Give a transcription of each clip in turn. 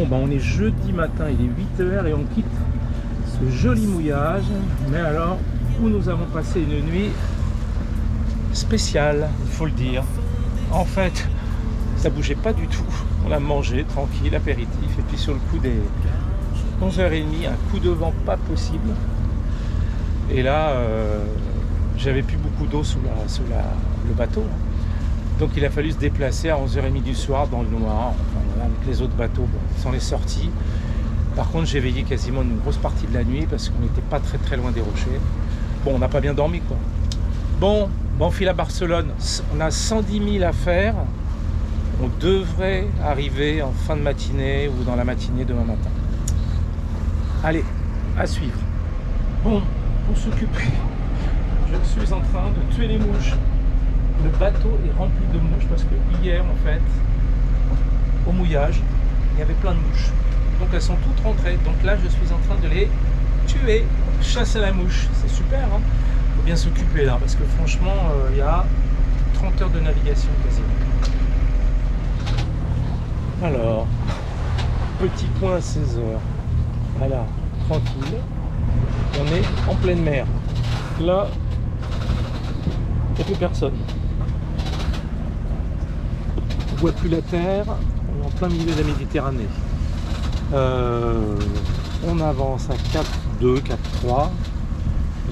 Bon, on est jeudi matin, il est 8h et on quitte ce joli mouillage. Mais alors, où nous avons passé une nuit spéciale, il faut le dire. En fait, ça bougeait pas du tout. On a mangé tranquille, apéritif. Et puis sur le coup des 11h30, un coup de vent pas possible. Et là, j'avais plus beaucoup d'eau sous le bateau. Donc il a fallu se déplacer à 11h30 du soir dans le noir. Enfin, voilà, avec les autres bateaux, bon, ils s'en est sortis. Par contre, j'ai veillé quasiment une grosse partie de la nuit parce qu'on n'était pas très loin des rochers. Bon, on n'a pas bien dormi, quoi. Bon, on file à Barcelone. On a 110 000 à faire. On devrait arriver en fin de matinée ou dans la matinée demain matin. Allez, à suivre. Bon, pour s'occuper, je suis en train de tuer les mouches. Le bateau est rempli de mouches parce que hier, en fait, au mouillage, il y avait plein de mouches. Donc elles sont toutes rentrées. Donc là, je suis en train de les tuer. Chasse à la mouche. C'est super, hein. Faut bien s'occuper là parce que franchement, il y a 30 heures de navigation quasiment. Alors, petit point à 16h. Voilà, tranquille. On est en pleine mer. Là, il n'y a plus personne. On ne voit plus la terre. On est en plein milieu de la Méditerranée. On avance à 4-2, 4-3.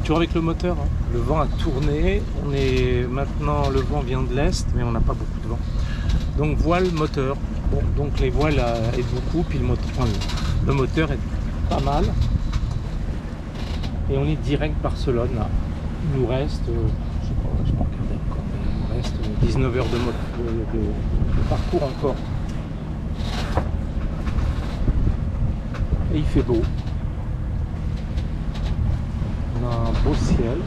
Toujours avec le moteur. Hein. Le vent a tourné. On est maintenant, le vent vient de l'est, mais on n'a pas beaucoup de vent. Donc voile moteur. Bon, donc les voiles aident beaucoup, puis le moteur est pas mal. Et on est direct Barcelone là. Il nous reste, je sais pas regarder encore, mais il nous reste 19 heures de parcours encore. Et il fait beau. On a un beau ciel.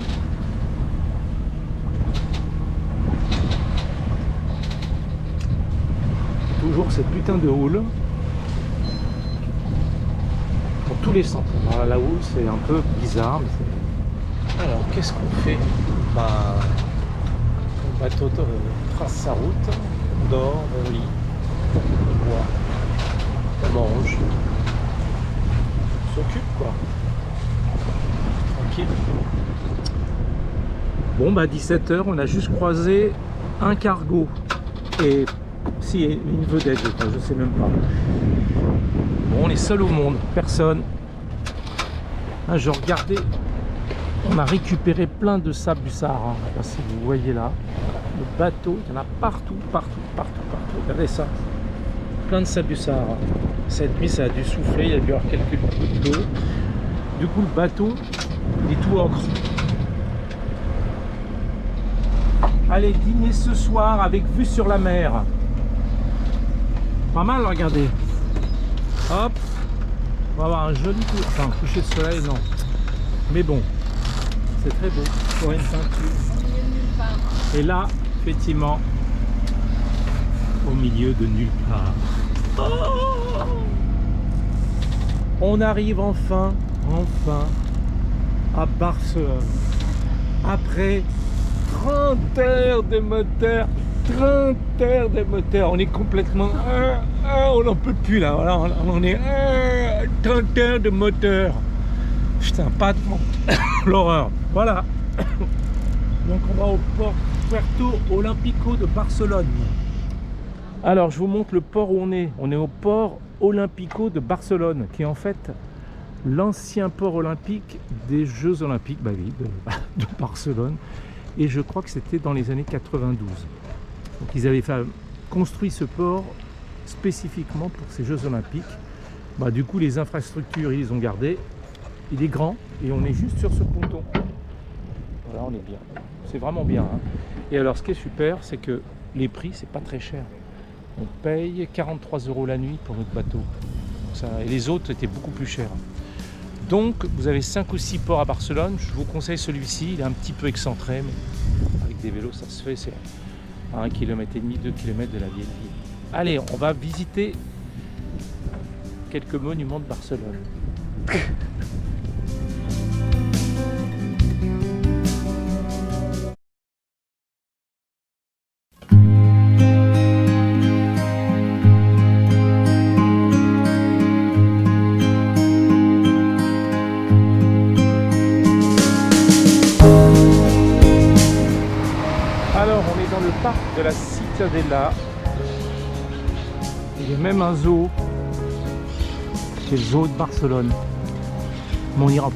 Toujours cette putain de houle. Dans tous les sens. Alors, la houle, c'est un peu bizarre. Mais alors, qu'est-ce qu'on fait? Le bateau trace sa route. On dort, on lit, on boit, on mange. On s'occupe, quoi. Tranquille. Bon, 17h, on a juste croisé un cargo. Et si, une vedette, je sais même pas. Bon, on est seul au monde, personne. Hein, je regardais, on a récupéré plein de sable du Sahara. Là, si vous voyez là, le bateau, il y en a partout. Regardez ça, plein de sable du Sahara. Cette nuit, ça a dû souffler, il y a dû y avoir quelques gouttes d'eau. Du coup, le bateau, il est tout ocre. Allez, dîner ce soir avec vue sur la mer. Pas mal, regardez. Hop, on va avoir un joli coup. Enfin, coucher de soleil, non. Mais bon, c'est très beau. Pour une ceinture. Et là, effectivement, au milieu de nulle part. Oh, on arrive enfin à Barcelone. Après 30 heures de moteur. 30 heures de moteur, on est complètement... on n'en peut plus là, voilà, on est 30 heures de moteur. Putain, pas de... l'horreur, voilà. Donc on va au port Puerto Olímpico de Barcelone. Alors je vous montre le port où on est. On est au port Olímpico de Barcelone, qui est en fait l'ancien port olympique des Jeux Olympiques, de Barcelone. Et je crois que c'était dans les années 92. Donc ils avaient construit ce port spécifiquement pour ces Jeux Olympiques. Du coup, les infrastructures, ils les ont gardées. Il est grand et on est juste sur ce ponton. Voilà, on est bien. C'est vraiment bien. Hein. Et alors, ce qui est super, c'est que les prix, c'est pas très cher. On paye 43 € la nuit pour notre bateau. Et les autres étaient beaucoup plus chers. Donc, vous avez 5 ou 6 ports à Barcelone. Je vous conseille celui-ci. Il est un petit peu excentré, mais avec des vélos, ça se fait. C'est à 1,5 km, 2 km de la vieille ville. Allez, on va visiter quelques monuments de Barcelone. parc de la Ciutadella. Il y a même un zoo. C'est le zoo de Barcelone. Mais on n'ira pas.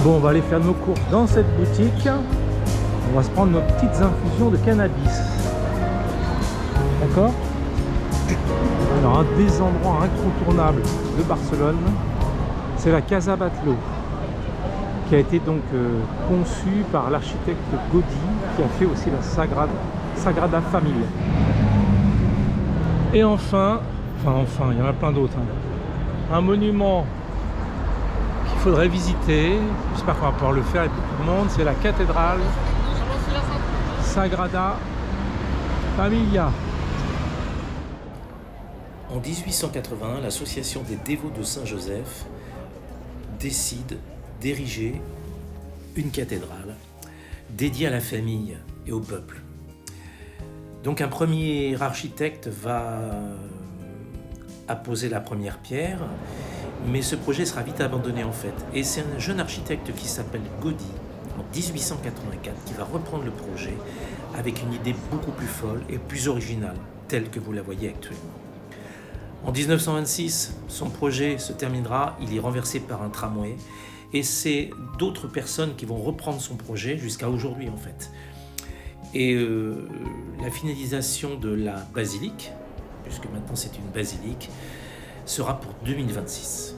Bon, on va aller faire nos courses dans cette boutique. On va se prendre nos petites infusions de cannabis. D'accord? Alors, un des endroits incontournables de Barcelone, c'est la Casa Batlló, qui a été donc conçue par l'architecte Gaudí, qui a fait aussi la Sagrada Familia. Et enfin, il y en a plein d'autres. Un monument qu'il faudrait visiter, j'espère qu'on va pouvoir le faire avec beaucoup de monde, c'est la cathédrale Sagrada Familia. En 1881, l'association des dévots de Saint-Joseph décide d'ériger une cathédrale dédiée à la famille et au peuple. Donc un premier architecte va apposer la première pierre, mais ce projet sera vite abandonné en fait. Et c'est un jeune architecte qui s'appelle Gaudí, en 1884, qui va reprendre le projet avec une idée beaucoup plus folle et plus originale, telle que vous la voyez actuellement. En 1926, son projet se terminera, il est renversé par un tramway, et c'est d'autres personnes qui vont reprendre son projet jusqu'à aujourd'hui en fait. Et la finalisation de la basilique, puisque maintenant c'est une basilique, sera pour 2026.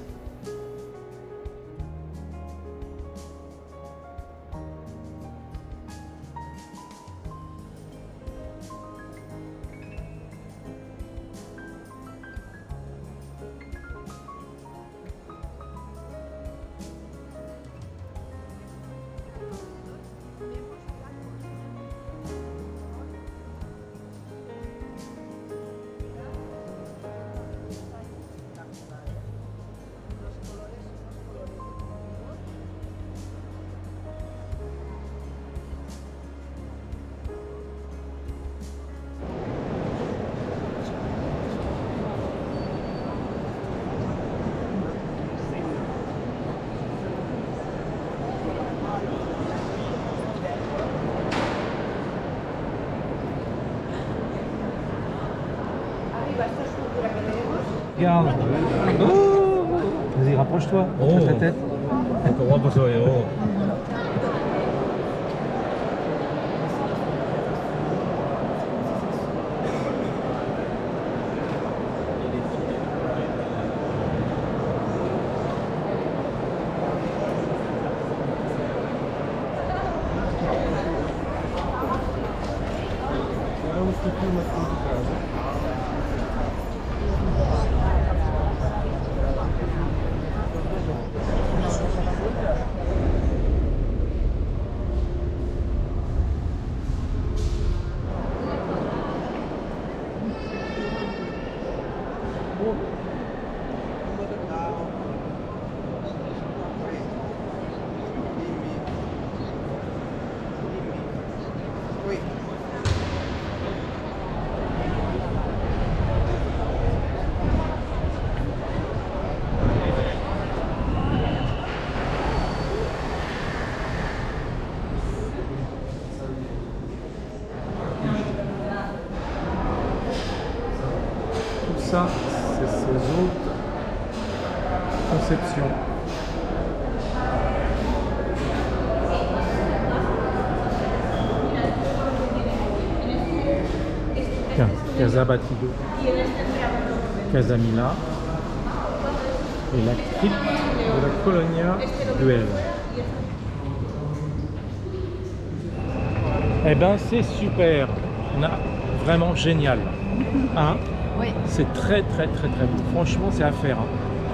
Regarde. Oh, vas-y, rapproche-toi. Montre ta tête. Ça, c'est ces autres conceptions. Tiens, Casa Batido, Casa Mila et la crypte de la Colonia Güell. Eh ben, c'est super. On a vraiment génial. Hein? Oui. C'est très beau. Franchement, c'est à faire. Hein.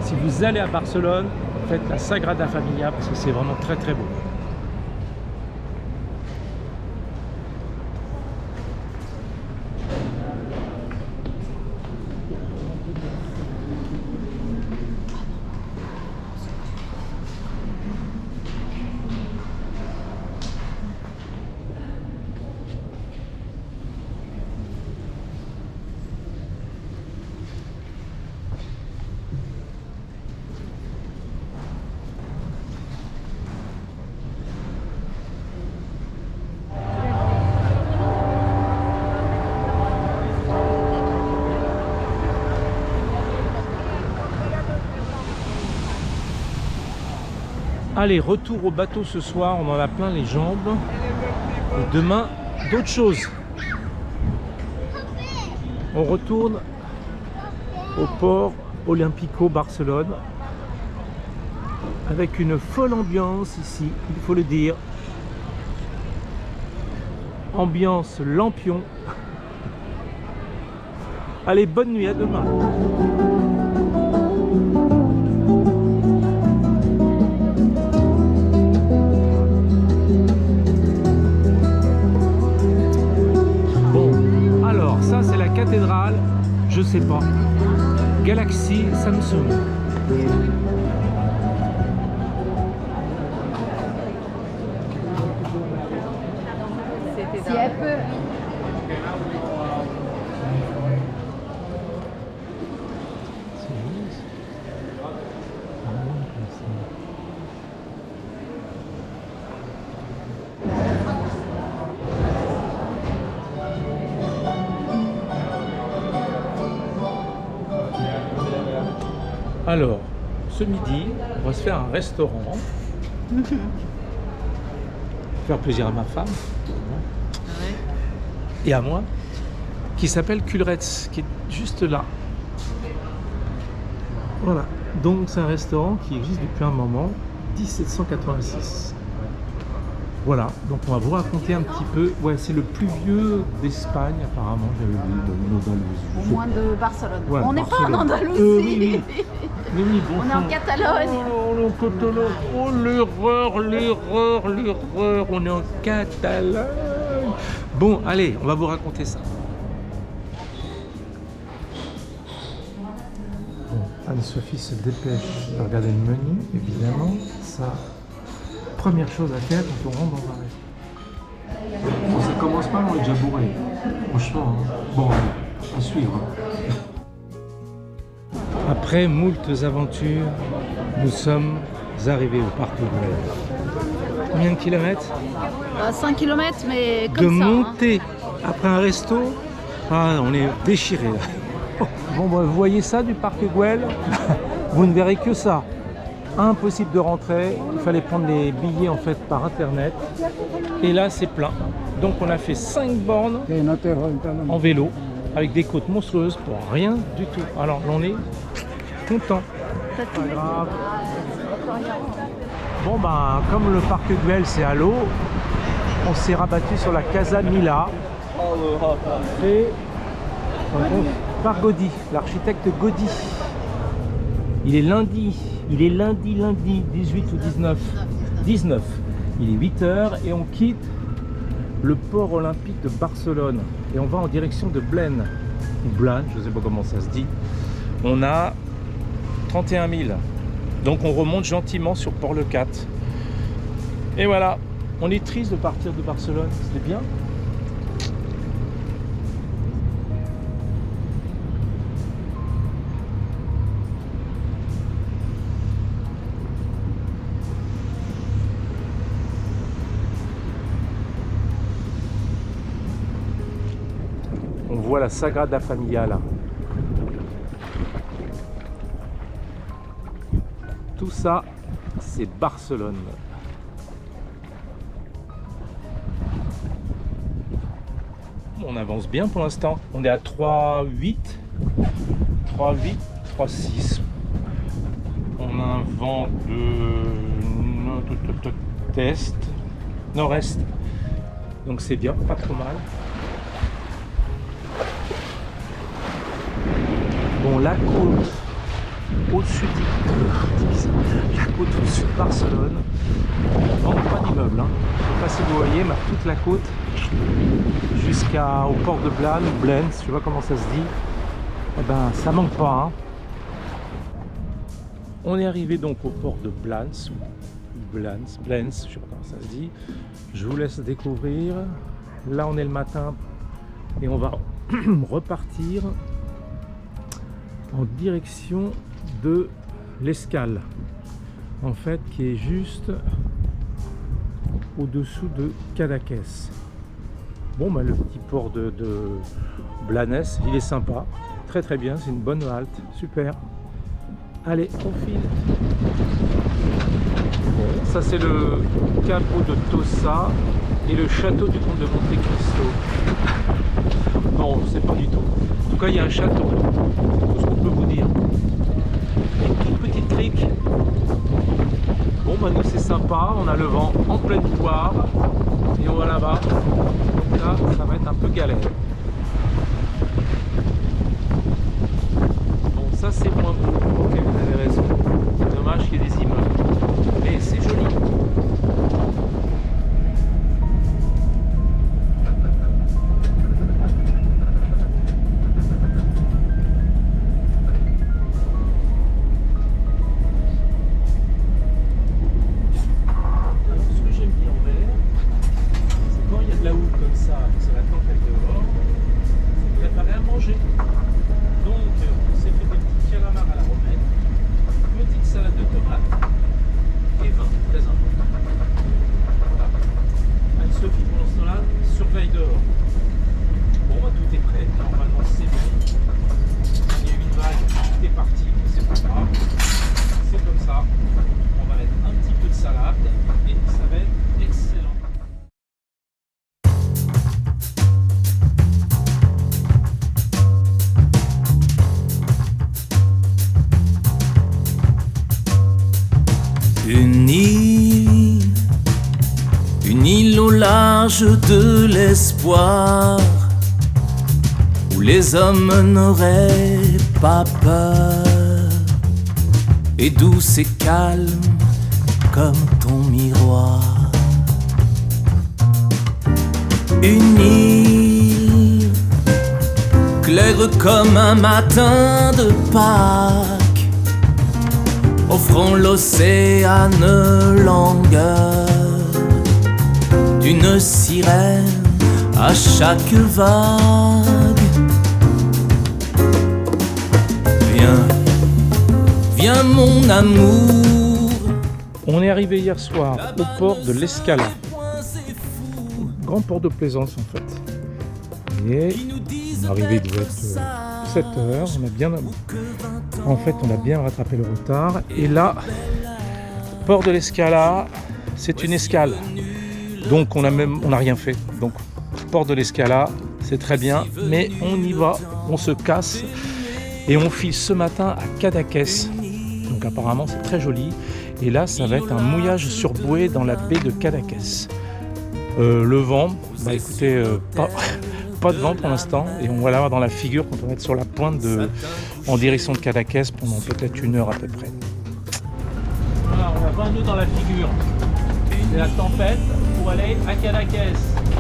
Si vous allez à Barcelone, faites la Sagrada Familia parce que c'est vraiment très beau. Allez, retour au bateau ce soir, on en a plein les jambes. Et demain, d'autres choses. On retourne au port Olympico Barcelone avec une folle ambiance ici, il faut le dire. Ambiance lampion. Allez, bonne nuit, à demain. Cathédrale, je sais pas. Galaxy Samsung. Si elle peut. Alors, ce midi, on va se faire un restaurant. Faire plaisir à ma femme. Et à moi. Qui s'appelle Culretz, qui est juste là. Voilà. Donc c'est un restaurant qui existe depuis un moment, 1786. Voilà, donc on va vous raconter un petit peu. Ouais, c'est le plus vieux d'Espagne, apparemment. J'avais vu d'Andalousie. Au moins de Barcelone. Ouais, on n'est pas en Andalousie. Oui. Bon on est en Catalogne. Oh, on est en Catalogne. Oh, l'erreur. On est en Catalogne. Bon, allez, on va vous raconter ça. Bon, Anne-Sophie se dépêche de regarder le menu, évidemment. Ça. Première chose à faire quand on rentre dans un restaurant. Bon, ça commence pas, on est déjà bourré. Franchement, hein. Bon, à suivre. Après moultes aventures, nous sommes arrivés au parc Güell. Combien de kilomètres? 5 km, mais de comme ça. monter après un resto. Ah, on est déchirés là. Bon, bah, vous voyez ça du parc Güell? Vous ne verrez que ça. Impossible de rentrer, il fallait prendre les billets en fait par internet et là c'est plein. Donc on a fait 5 bornes en vélo avec des côtes monstrueuses pour rien du tout. Alors on est content. Pas grave. Bon ben comme le parc Güell c'est à l'eau, on s'est rabattu sur la Casa Mila Fait par Gaudi, l'architecte Gaudi. Il est lundi 18 ou 19. 19. Il est 8h et on quitte le port olympique de Barcelone et on va en direction de Blaine ou Blaine, je ne sais pas comment ça se dit. On a 31 000, donc on remonte gentiment sur Port-le-Cat. Et voilà, on est triste de partir de Barcelone, c'était bien. On voit la Sagrada Familia là. Tout ça, c'est Barcelone. On avance bien pour l'instant. On est à 3,8. 3,8, 3,6. On a un vent de test, nord-est. Donc c'est bien, pas trop mal. Bon, la côte au-dessus la côte au-dessus de Barcelone, on vend pas d'immeubles, hein. Je ne sais pas si vous voyez, mais toute la côte jusqu'au port de Blaine ou Blaine, je sais pas comment ça se dit, eh ben ça manque pas, hein. On est arrivé donc au port de Blaine, je sais pas comment ça se dit. Je vous laisse découvrir. Là on est le matin et on va repartir en direction de l'Escale, en fait, qui est juste au-dessous de Cadaqués. Bon, bah, le petit port de Blanes, il est sympa, très très bien, c'est une bonne halte, super. Allez, on file. Bon, ça c'est le capot de Tossa et le château du comte de Monte Cristo. Non, c'est pas du tout. En tout cas, il y a un château, c'est tout ce qu'on peut vous dire. Une toute petite crique. Bon, bah nous c'est sympa, on a le vent en pleine poire et on va là-bas. Donc là, ça va être un peu galère. Bon, ça c'est moins beau. Ok, vous avez raison. Dommage qu'il y ait des immeubles. Mais c'est joli. Une île au large de l'espoir, où les hommes n'auraient pas peur, et douce et calme comme ton miroir. Une île claire comme un matin de Pâques, offrant l'océane longueur d'une sirène à chaque vague. Viens, viens mon amour. On est arrivé hier soir au port de l'Escala, grand port de plaisance en fait. Et on est arrivé, il devait être 7 heures, on a bien rattrapé le retard. Et là, port de l'Escala, c'est une escale, donc on n'a rien fait. Donc port de l'Escala, c'est très bien, mais on y va, on se casse et on file ce matin à Cadaqués. Donc apparemment c'est très joli. Et là, ça va être un mouillage sur bouée dans la baie de Cadaqués. Le vent, bah écoutez, pas de vent pour l'instant et on va l'avoir dans la figure quand on va être sur la pointe en direction de Cadaqués pendant peut-être 1 heure à peu près. Voilà, on a 20 nœuds dans la figure. C'est la tempête pour aller à Cadaqués.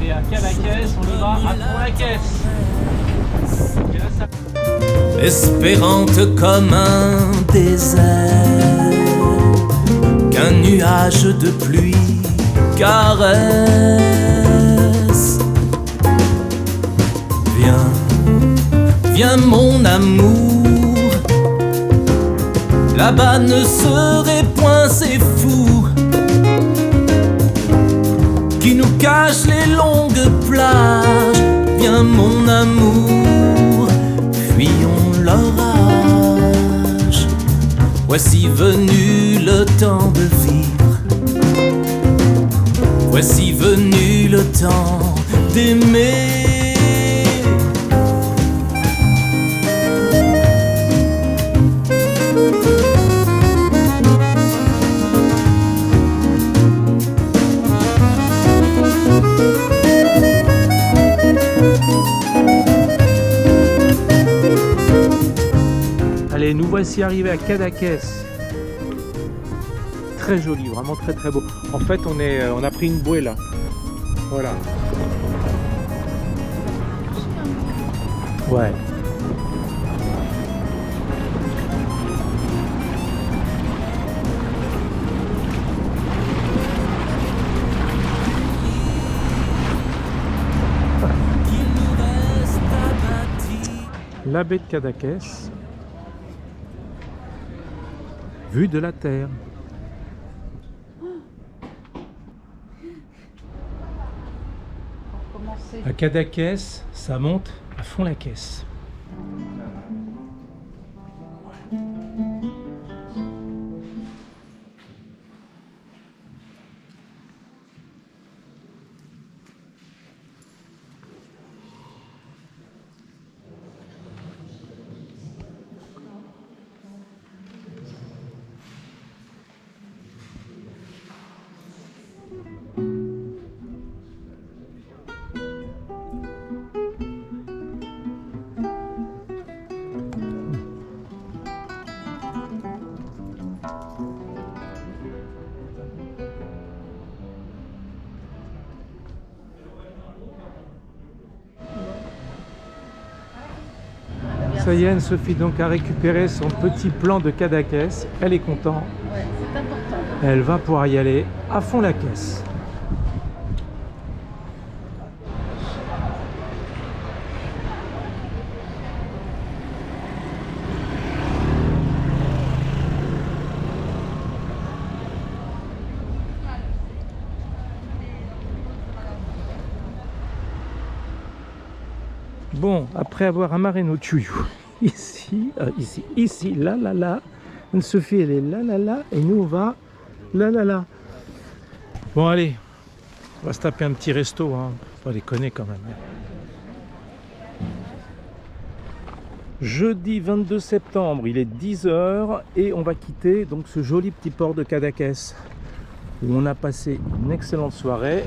Et à Cadaqués, on y va à fond la caisse. Et là, ça... Espérante comme un désert, qu'un nuage de pluie caresse. Viens, viens mon amour, là-bas ne serait point ces fous qui nous cachent les longues plages. Viens mon amour, fuyons l'orage. Voici venu le temps de vivre, voici venu le temps d'aimer. Allez, nous voici arrivés à Cadaqués. Très joli, vraiment très très beau. En fait, on a pris une bouée là. Voilà. Ouais. La baie de Cadaqués, vue de la terre. À Cadaqués, ça monte à fond la caisse. Ça y est, Anne-Sophie donc a récupéré son petit plan de Cadaqués. Elle est contente. Ouais, c'est important. Elle va pouvoir y aller à fond la caisse. Bon, après avoir amarré nos tuyaux, ici, là, Anne-Sophie elle est là, et nous on va là. Bon allez, on va se taper un petit resto, hein. Faut les connaître quand même. Jeudi 22 septembre, il est 10h et on va quitter donc ce joli petit port de Cadaqués où on a passé une excellente soirée.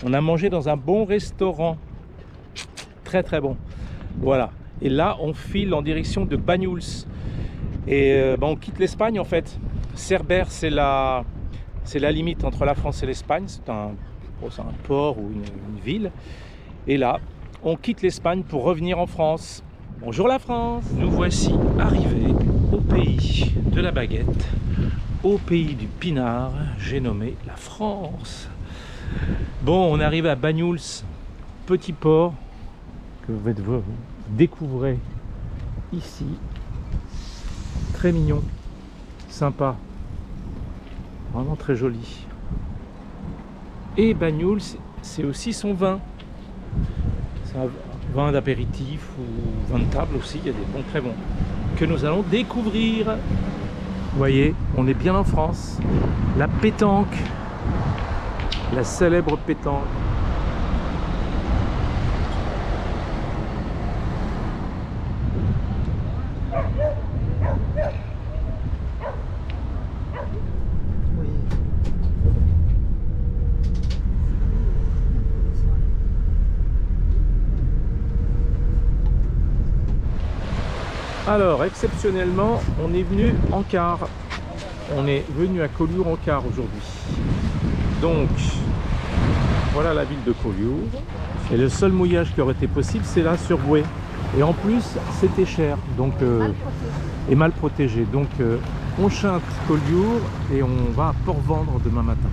On a mangé dans un bon restaurant, très très bon. Voilà. Et là, on file en direction de Banyuls. Et on quitte l'Espagne en fait. Cerbère, c'est la limite entre la France et l'Espagne. C'est un port ou une ville. Et là, on quitte l'Espagne pour revenir en France. Bonjour la France! Nous voici arrivés au pays de la baguette, au pays du pinard. J'ai nommé la France. Bon, on arrive à Banyuls, petit port que vous découvrez ici. Très mignon, sympa, vraiment très joli. Et Banyuls, c'est aussi son vin. C'est un vin d'apéritif ou vin de table aussi, il y a des bons très bons que nous allons découvrir. Vous voyez, on est bien en France. La pétanque. La célèbre pétanque. Alors, exceptionnellement, on est venu en car. On est venu à Collioure en car aujourd'hui. Donc, voilà la ville de Collioure. Et le seul mouillage qui aurait été possible, c'est là sur Boué. Et en plus, c'était cher. Donc, et mal protégé. Donc, on chante Collioure et on va à Port-Vendre demain matin.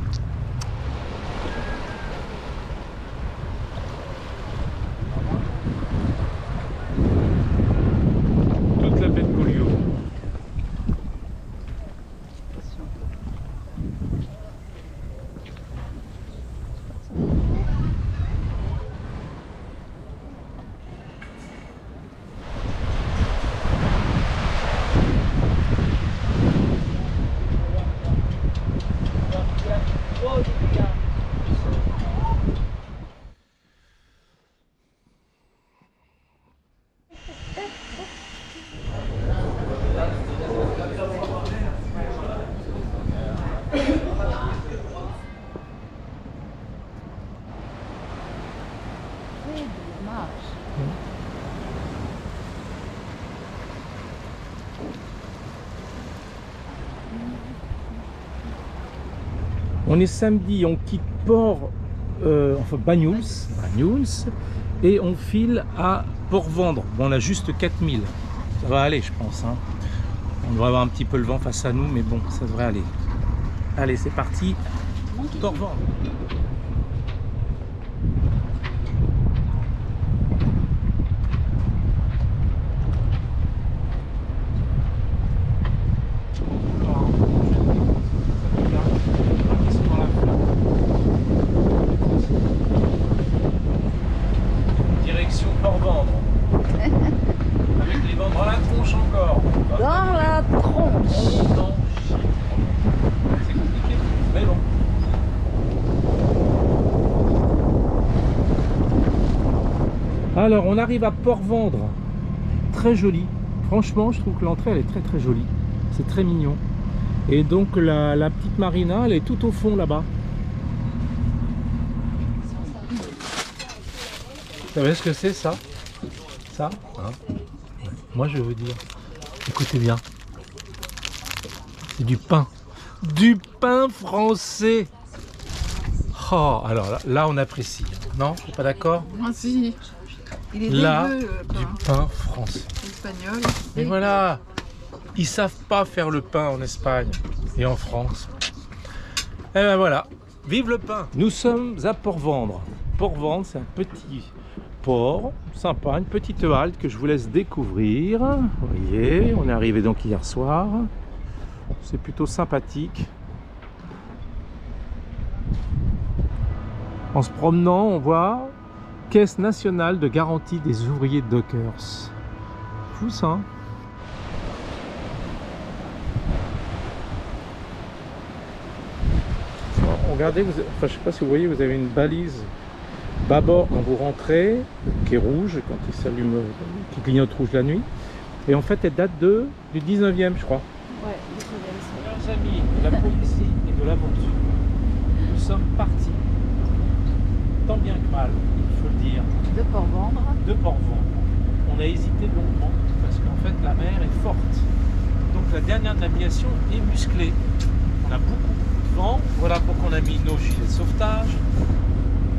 Toute la baie de Collioure. On est samedi, on quitte Banyuls, et on file à Port-Vendre. Bon, on a juste 4000, ça va aller je pense, hein. On devrait avoir un petit peu le vent face à nous, mais bon, ça devrait aller. Allez, c'est parti, Port-Vendre. Alors on arrive à Port-Vendre, très joli, franchement je trouve que l'entrée elle est très très jolie, c'est très mignon. Et donc la petite marina elle est tout au fond là-bas. Vous savez ce que c'est ça? Ça hein? Moi je veux dire, écoutez bien, c'est du pain français. Oh, alors là on apprécie, non? Vous n'êtes pas d'accord? Moi si. Il est là, dégueu, du pain français. Espagnol. Et voilà, ils savent pas faire le pain en Espagne et en France. Et ben voilà, vive le pain. Nous sommes à Port-Vendre. Port-Vendre, c'est un petit port sympa, une petite halte que je vous laisse découvrir. Vous voyez, on est arrivé donc hier soir. C'est plutôt sympathique. En se promenant, on voit Caisse nationale de garantie des ouvriers Dockers. Fou ça, hein? Regardez, je sais pas si vous voyez, vous avez une balise bâbord quand vous rentrez, qui est rouge, quand il s'allume, qui clignote rouge la nuit. Et en fait, elle date du 19e, je crois. Ouais, 19e. Chers amis de la poésie et de l'aventure, nous sommes partis, tant bien que mal, il faut le dire, De Port-Vendre. de Port-Vendre. On a hésité longuement parce qu'en fait la mer est forte. Donc la dernière navigation est musclée. On a beaucoup de vent. Voilà pourquoi on a mis nos gilets de sauvetage.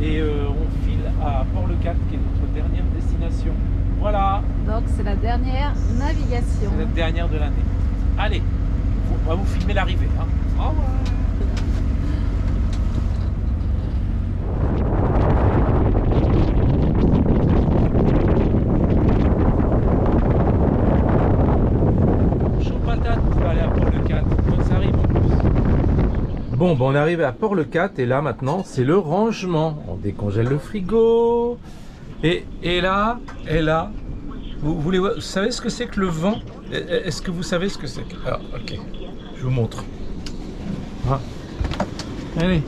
Et on file à Port-le-Cat qui est notre dernière destination. Voilà, Donc c'est la dernière navigation. c'est la dernière de l'année. Allez, on va vous filmer l'arrivée. Hein. Au revoir. Bon, on est arrivé à Port-le-Cat et là maintenant c'est le rangement. On décongèle le frigo. Et là, vous savez ce que c'est que le vent? Est-ce que vous savez ce que c'est? Alors, ok, je vous montre. Ah. Allez.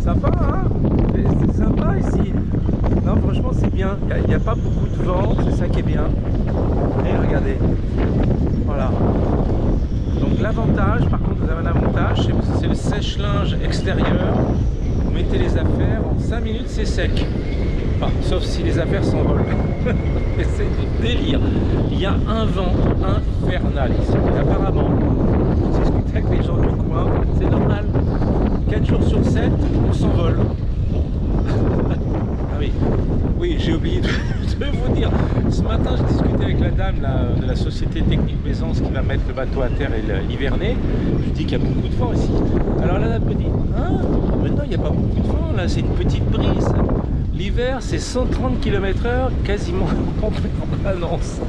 Sympa, hein? C'est sympa ici. Non, franchement, c'est bien. Il n'y a pas beaucoup de vent, c'est ça qui est bien. Et regardez. Voilà. Donc l'avantage, par contre, vous avez un avantage, c'est le sèche-linge extérieur. Vous mettez les affaires, en 5 minutes, c'est sec. Enfin, sauf si les affaires s'envolent. Mais c'est du délire. Il y a un vent infernal ici. Et apparemment, on discute avec les gens du coin, c'est normal. 4 jours sur 7, on s'envole. Ah oui, oui, j'ai oublié de vous dire. Ce matin, j'ai discuté avec la dame de la société Technique Plaisance qui va mettre le bateau à terre et l'hiverner. Je lui dis qu'il y a beaucoup de vent ici. Alors la dame me dit, ah, maintenant il n'y a pas beaucoup de vent, là c'est une petite brise. L'hiver c'est 130 km/h, quasiment en permanence.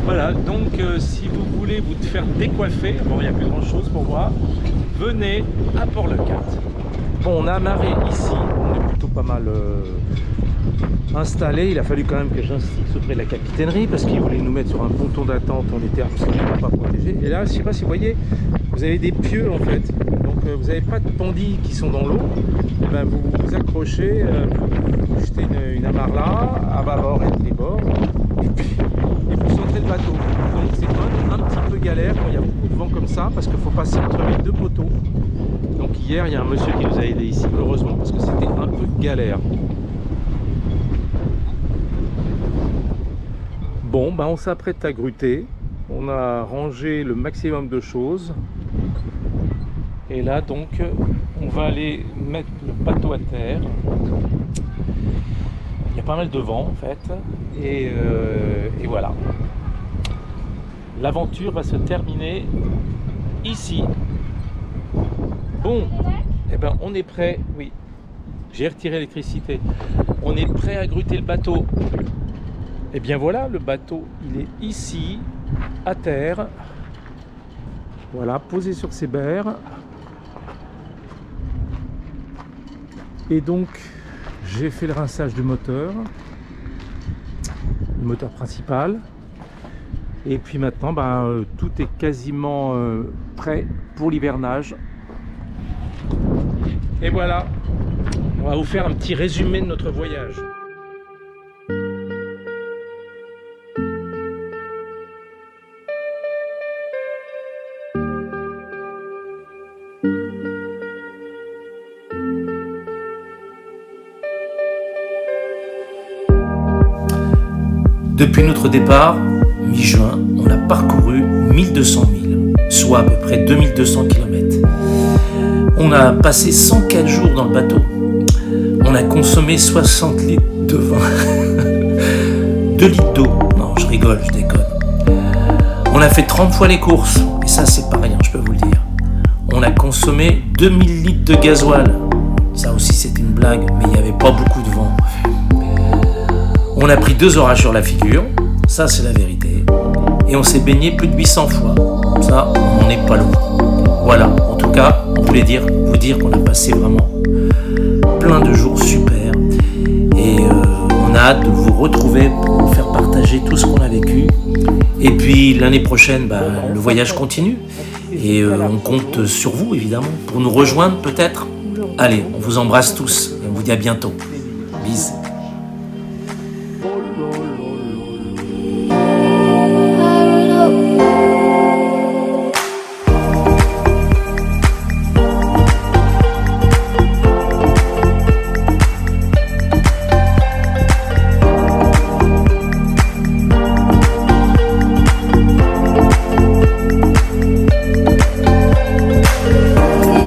Voilà, donc si vous voulez vous faire décoiffer, bon il n'y a plus grand chose pour moi, venez à Port-le-Cat. Bon, on a amarré ici, on est plutôt pas mal installé. Il a fallu quand même que j'insiste auprès de la capitainerie parce qu'ils voulaient nous mettre sur un ponton d'attente en été absolument pas protégé. Et là, je sais pas si vous voyez, vous avez des pieux en fait. Donc vous n'avez pas de pandilles qui sont dans l'eau. Et ben, vous vous accrochez, vous jetez une amarre là, à bâbord et à tribord, et vous centrez le bateau. Donc c'est quand même un petit peu galère quand il y a beaucoup de vent comme ça parce qu'il faut passer entre les deux poteaux. Donc hier, il y a un monsieur qui nous a aidé ici, heureusement, parce que c'était un peu galère. Bon, ben on s'apprête à gruter. On a rangé le maximum de choses. Et là, donc, on va aller mettre le bateau à terre. Il y a pas mal de vent, en fait. Et voilà. L'aventure va se terminer ici. Bon, eh ben on est prêt. Oui, j'ai retiré l'électricité. On est prêt à gruter le bateau. Et bien voilà, le bateau, il est ici, à terre. Voilà, posé sur ses berres. Et donc, j'ai fait le rinçage du moteur principal. Et puis maintenant, ben, tout est quasiment prêt pour l'hivernage. Et voilà, on va vous faire un petit résumé de notre voyage. Depuis notre départ, mi-juin, on a parcouru 1200 milles, soit à peu près 2200 km. On a passé 104 jours dans le bateau. On a consommé 60 litres de vin. 2 litres d'eau. Non, je rigole, je déconne. On a fait 30 fois les courses. Et ça, c'est pas rien, je peux vous le dire. On a consommé 2000 litres de gasoil. Ça aussi, c'était une blague, mais il n'y avait pas beaucoup de vent. On a pris 2 orages sur la figure. Ça, c'est la vérité. Et on s'est baigné plus de 800 fois. Ça, on n'en est pas loin. Voilà, en tout cas, on voulait vous dire qu'on a passé vraiment plein de jours super et on a hâte de vous retrouver pour vous faire partager tout ce qu'on a vécu. Et puis l'année prochaine, le voyage continue et on compte sur vous évidemment pour nous rejoindre peut-être. Allez, on vous embrasse tous et on vous dit à bientôt. Bisous.